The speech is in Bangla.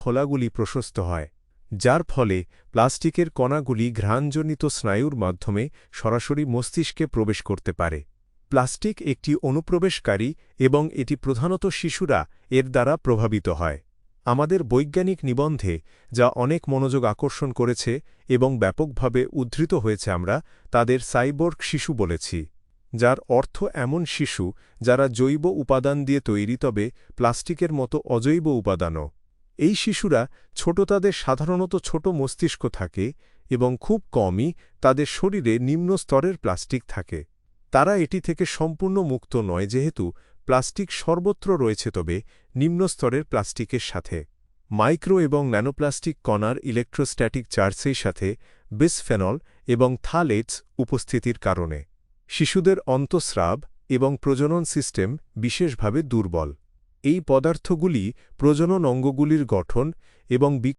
খোলাগুলি প্রশস্ত হয়, যার ফলে প্লাস্টিকের কণাগুলি ঘ্রাণজনিত স্নায়ুর মাধ্যমে সরাসরি মস্তিষ্কে প্রবেশ করতে পারে। প্লাস্টিক একটি অনুপ্রবেশকারী এবং এটি প্রধানত শিশুরা এর দ্বারা প্রভাবিত হয়। আমাদের বৈজ্ঞানিক নিবন্ধে যা অনেক মনোযোগ আকর্ষণ করেছে এবং ব্যাপকভাবে উদ্ধৃত হয়েছে, আমরা তাদের সাইবর্গ শিশু বলেছি, যার অর্থ এমন শিশু যারা জৈব উপাদান দিয়ে তৈরি তবে প্লাস্টিকের মতো অজৈব উপাদানও। এই শিশুরা তাদের সাধারণত ছোট মস্তিষ্ক থাকে এবং খুব কমই তাদের শরীরে নিম্ন স্তরের প্লাস্টিক থাকে। তারা এটি থেকে সম্পূর্ণ মুক্ত নয় যেহেতু প্লাস্টিক সর্বত্র রয়েছে, তবে নিম্ন স্তরের প্লাস্টিকের সাথে মাইক্রো এবং ন্যানোপ্লাস্টিক কণার ইলেকট্রোস্ট্যাটিক চার্জের সাথে বিসফেনল এবং থালেটস উপস্থিতির কারণে শিশুদের অন্তঃস্রাব এবং প্রজনন সিস্টেম বিশেষভাবে দুর্বল। এই পদার্থগুলি প্রজনন অঙ্গগুলির গঠন এবং